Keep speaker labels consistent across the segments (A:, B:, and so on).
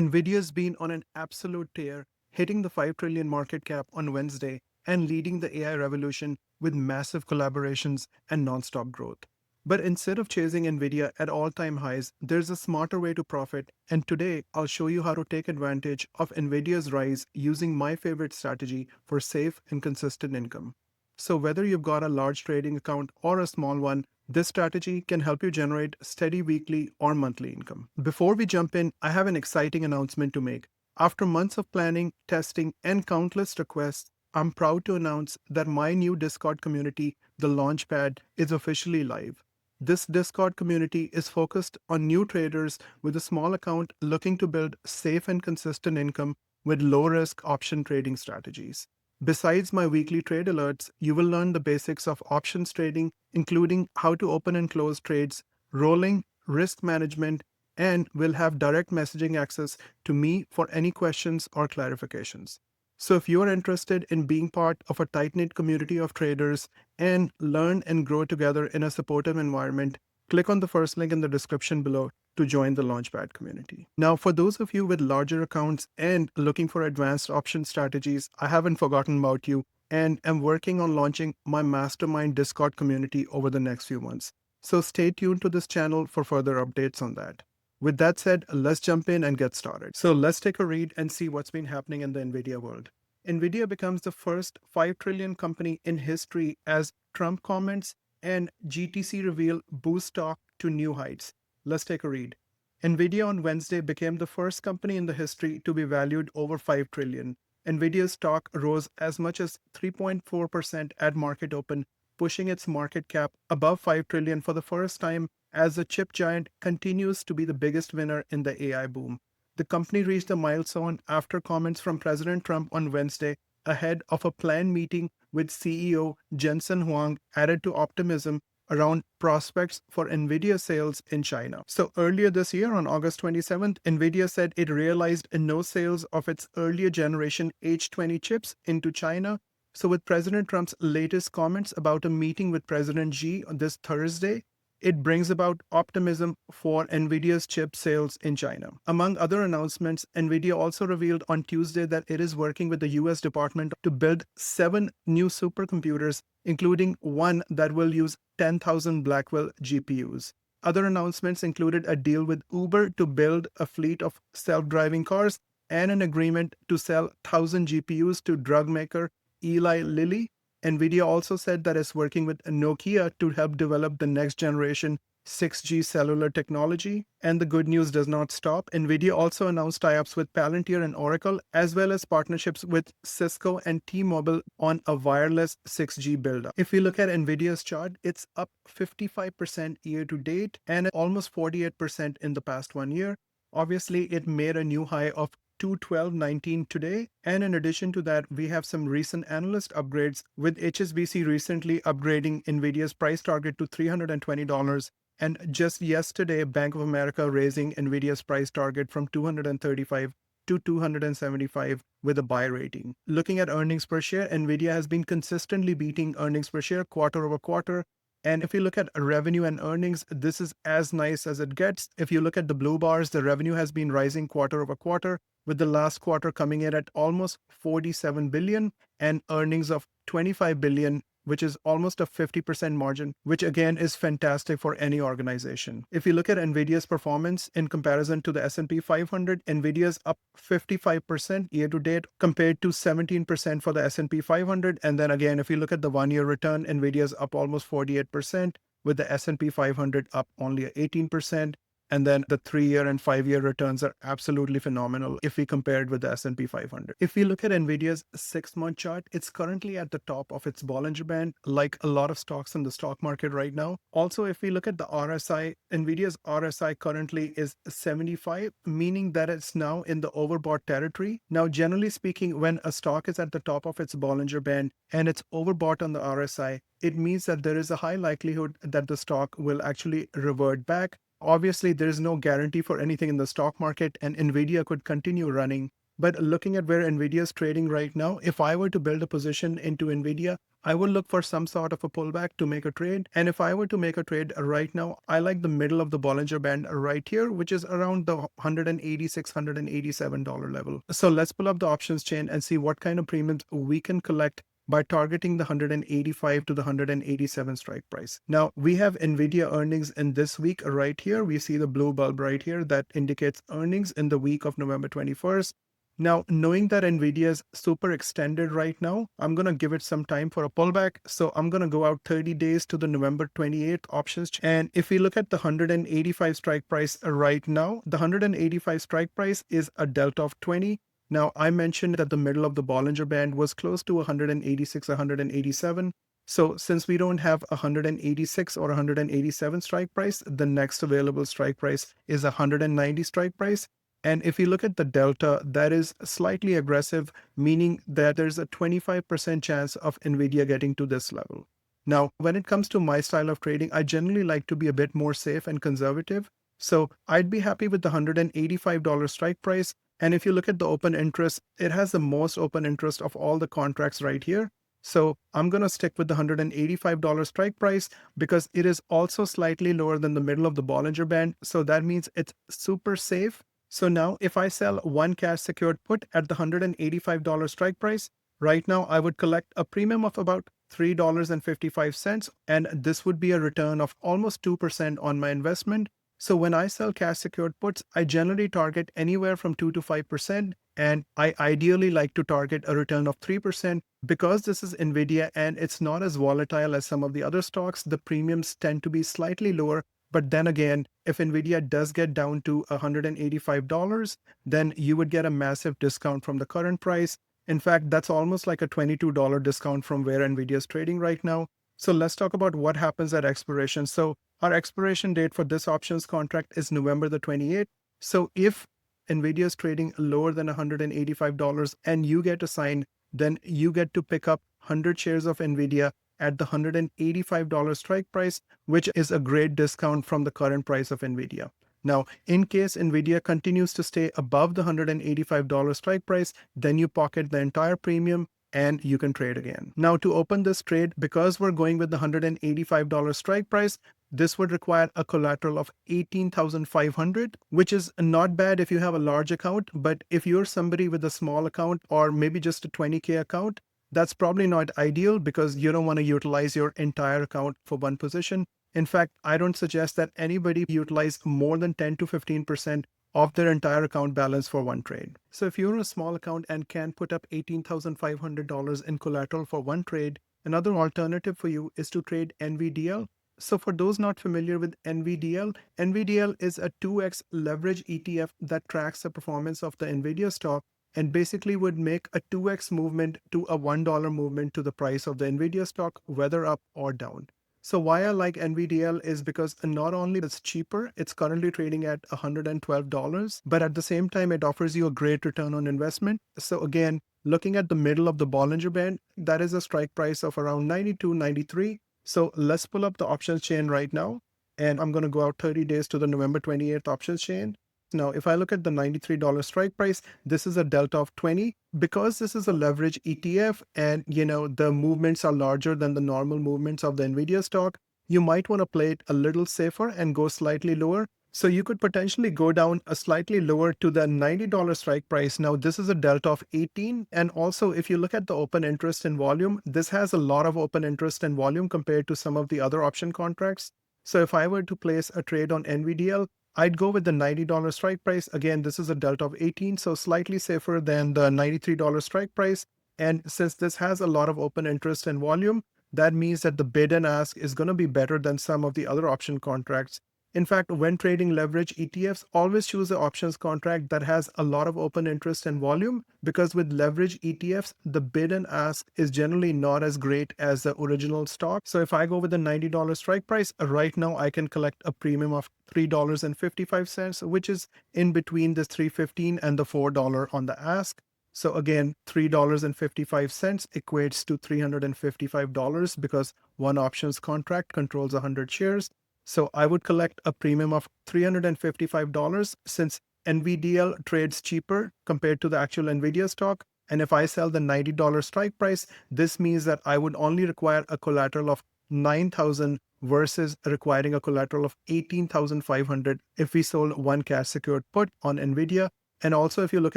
A: Nvidia's been on an absolute tear, hitting the 5 trillion market cap on Wednesday and leading the AI revolution with massive collaborations and non-stop growth. But instead of chasing Nvidia at all-time highs, there's a smarter way to profit, and today I'll show you how to take advantage of Nvidia's rise using my favorite strategy for safe and consistent income. So whether you've got a large trading account or a small one, this strategy can help you generate steady weekly or monthly income. Before we jump in, I have an exciting announcement to make. After months of planning, testing, and countless requests, I'm proud to announce that my new Discord community, the Launchpad, is officially live. This Discord community is focused on new traders with a small account looking to build safe and consistent income with low risk option trading strategies. Besides my weekly trade alerts, you will learn the basics of options trading, including how to open and close trades, rolling, risk management, and will have direct messaging access to me for any questions or clarifications. So if you are interested in being part of a tight-knit community of traders and learn and grow together in a supportive environment, click on the first link in the description below to join the Launchpad community. Now, for those of you with larger accounts and looking for advanced option strategies, I haven't forgotten about you and am working on launching my mastermind Discord community over the next few months. So stay tuned to this channel for further updates on that. With that said, let's jump in and get started. So let's take a read and see what's been happening in the Nvidia world. Nvidia becomes the first 5 trillion company in history as Trump comments and GTC reveal boost stock to new heights. Let's take a read. Nvidia on Wednesday became the first company in the history to be valued over 5 trillion. Nvidia's stock rose as much as 3.4% at market open, pushing its market cap above 5 trillion for the first time as the chip giant continues to be the biggest winner in the AI boom. The company reached a milestone after comments from President Trump on Wednesday ahead of a planned meeting with CEO Jensen Huang added to optimism around prospects for Nvidia sales in China. So earlier this year on August 27th, Nvidia said it realized no sales of its earlier generation H20 chips into China. So with President Trump's latest comments about a meeting with President Xi on this Thursday, it brings about optimism for Nvidia's chip sales in China. Among other announcements, Nvidia also revealed on Tuesday that it is working with the US Department to build 7 new supercomputers, including one that will use 10,000 Blackwell GPUs. Other announcements included a deal with Uber to build a fleet of self-driving cars and an agreement to sell 1,000 GPUs to drug maker Eli Lilly. Nvidia also said that it's working with Nokia to help develop the next generation 6G cellular technology. And the good news does not stop. Nvidia also announced tie-ups with Palantir and Oracle, as well as partnerships with Cisco and T-Mobile on a wireless 6G build-up. If we look at Nvidia's chart, it's up 55% year to date and almost 48% in the past 1 year. Obviously, it made a new high of 212.19 today. And in addition to that, we have some recent analyst upgrades with HSBC recently upgrading Nvidia's price target to $320. And just yesterday, Bank of America raising Nvidia's price target from 235 to 275 with a buy rating. Looking at earnings per share, Nvidia has been consistently beating earnings per share quarter over quarter. And if you look at revenue and earnings, this is as nice as it gets. If you look at the blue bars, the revenue has been rising quarter over quarter, with the last quarter coming in at almost 47 billion and earnings of 25 billion, which is almost a 50% margin, which again is fantastic for any organization. If you look at Nvidia's performance in comparison to the S&P 500, Nvidia's up 55% year to date compared to 17% for the S&P 500. And then again, if you look at the 1-year return, Nvidia's up almost 48%, with the S&P 500 up only 18%. And then the 3-year and 5-year returns are absolutely phenomenal if we compare it with the S&P 500. If we look at Nvidia's 6-month chart, it's currently at the top of its Bollinger Band, like a lot of stocks in the stock market right now. Also, if we look at the RSI, Nvidia's RSI currently is 75, meaning that it's now in the overbought territory. Now, generally speaking, when a stock is at the top of its Bollinger Band and it's overbought on the RSI, it means that there is a high likelihood that the stock will actually revert back. Obviously, there is no guarantee for anything in the stock market, and Nvidia could continue running. But looking at where Nvidia is trading right now, if I were to build a position into Nvidia, I would look for some sort of a pullback to make a trade. And if I were to make a trade right now, I like the middle of the Bollinger Band right here, which is around the $186, $187 level. So let's pull up the options chain and see what kind of premiums we can collect by targeting the 185 to the 187 strike price. Now, we have Nvidia earnings in this week right here. We see the blue bulb right here that indicates earnings in the week of November 21st. Now, knowing that Nvidia is super extended right now, I'm going to give it some time for a pullback. So I'm going to go out 30 days to the November 28th options. And if we look at the 185 strike price right now, the 185 strike price is a delta of 20. Now, I mentioned that the middle of the Bollinger Band was close to 186, 187. So since we don't have 186 or 187 strike price, the next available strike price is 190 strike price. And if you look at the delta, that is slightly aggressive, meaning that there's a 25% chance of Nvidia getting to this level. Now, when it comes to my style of trading, I generally like to be a bit more safe and conservative. So I'd be happy with the $185 strike price. And if you look at the open interest, it has the most open interest of all the contracts right here. So I'm going to stick with the $185 strike price because it is also slightly lower than the middle of the Bollinger Band. So that means it's super safe. So now if I sell one cash secured put at the $185 strike price, right now I would collect a premium of about $3.55, and this would be a return of almost 2% on my investment. So when I sell cash secured puts, I generally target anywhere from 2 to 5%, and I ideally like to target a return of 3%. Because this is Nvidia and it's not as volatile as some of the other stocks, the premiums tend to be slightly lower. But then again, if Nvidia does get down to $185, then you would get a massive discount from the current price. In fact, that's almost like a $22 discount from where Nvidia is trading right now. So let's talk about what happens at expiration. So our expiration date for this options contract is November the 28th. So if Nvidia is trading lower than $185 and you get assigned, then you get to pick up 100 shares of Nvidia at the $185 strike price, which is a great discount from the current price of Nvidia. Now, in case Nvidia continues to stay above the $185 strike price, then you pocket the entire premium and you can trade again. Now, to open this trade, because we're going with the $185 strike price, this would require a collateral of $18,500, which is not bad if you have a large account. But if you're somebody with a small account or maybe just a 20K account, that's probably not ideal because you don't want to utilize your entire account for one position. In fact, I don't suggest that anybody utilize more than 10 to 15% of their entire account balance for one trade. So if you're a small account and can put up $18,500 in collateral for one trade, another alternative for you is to trade NVDL. So for those not familiar with NVDL, NVDL is a 2x leverage ETF that tracks the performance of the Nvidia stock and basically would make a 2x movement to a $1 movement to the price of the Nvidia stock, whether up or down. So why I like NVDL is because not only it's cheaper, it's currently trading at $112, but at the same time, it offers you a great return on investment. So again, looking at the middle of the Bollinger Band, that is a strike price of around 92, 93. So let's pull up the options chain right now. And I'm going to go out 30 days to the November 28th options chain. Now, if I look at the $93 strike price, this is a delta of 20. Because this is a leverage ETF and, the movements are larger than the normal movements of the Nvidia stock, you might want to play it a little safer and go slightly lower. So you could potentially go down a slightly lower to the $90 strike price. Now, this is a delta of 18. And also, if you look at the open interest and volume, this has a lot of open interest and volume compared to some of the other option contracts. So if I were to place a trade on NVDL, I'd go with the $90 strike price. Again, this is a delta of 18, so slightly safer than the $93 strike price. And since this has a lot of open interest and volume, that means that the bid and ask is going to be better than some of the other option contracts. In fact, when trading leverage ETFs, always choose an options contract that has a lot of open interest and volume, because with leverage ETFs, the bid and ask is generally not as great as the original stock. So if I go with the $90 strike price, right now I can collect a premium of $3.55, which is in between the $3.15 and the $4 on the ask. So again, $3.55 equates to $355 because one options contract controls 100 shares. So I would collect a premium of $355 since NVDL trades cheaper compared to the actual Nvidia stock. And if I sell the $90 strike price, this means that I would only require a collateral of 9,000 versus requiring a collateral of 18,500 if we sold one cash secured put on Nvidia. And also, if you look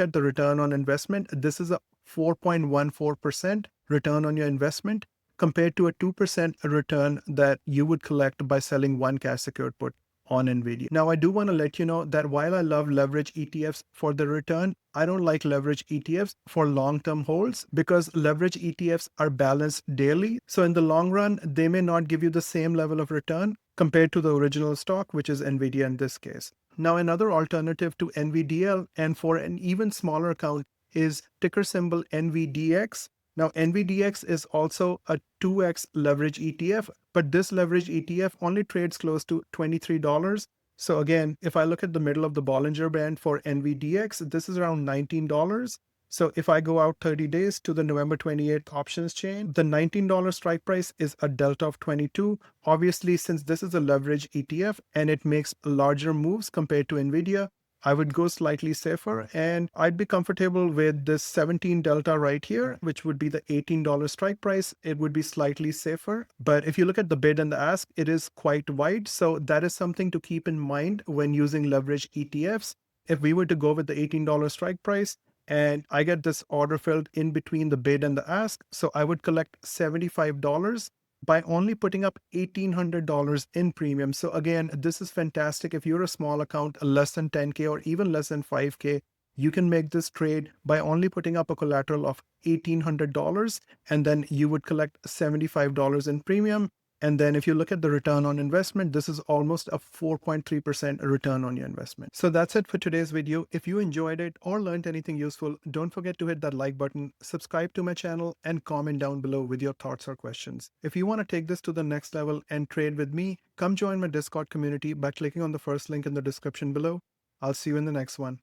A: at the return on investment, this is a 4.14% return on your investment compared to a 2% return that you would collect by selling one cash secured put on Nvidia. Now, I do want to let you know that while I love leverage ETFs for the return, I don't like leverage ETFs for long-term holds because leverage ETFs are balanced daily. So in the long run, they may not give you the same level of return compared to the original stock, which is Nvidia in this case. Now, another alternative to NVDL and for an even smaller account is ticker symbol NVDX. Now, NVDX is also a 2x leverage ETF, but this leverage ETF only trades close to $23. So again, if I look at the middle of the Bollinger Band for NVDX, this is around $19. So if I go out 30 days to the November 28th options chain, the $19 strike price is a delta of 22. Obviously, since this is a leverage ETF and it makes larger moves compared to Nvidia, I would go slightly safer and I'd be comfortable with this 17 delta right here, which would be the $18 strike price. It would be slightly safer. But if you look at the bid and the ask, it is quite wide. So that is something to keep in mind when using leverage ETFs. If we were to go with the $18 strike price, and I get this order filled in between the bid and the ask, so I would collect $75 by only putting up $1,800 in premium. So again, this is fantastic. If you're a small account, less than 10K or even less than 5K, you can make this trade by only putting up a collateral of $1,800 and then you would collect $75 in premium. And then if you look at the return on investment, this is almost a 4.3% return on your investment. So that's it for today's video. If you enjoyed it or learned anything useful, don't forget to hit that like button, subscribe to my channel, and comment down below with your thoughts or questions. If you want to take this to the next level and trade with me, come join my Discord community by clicking on the first link in the description below. I'll see you in the next one.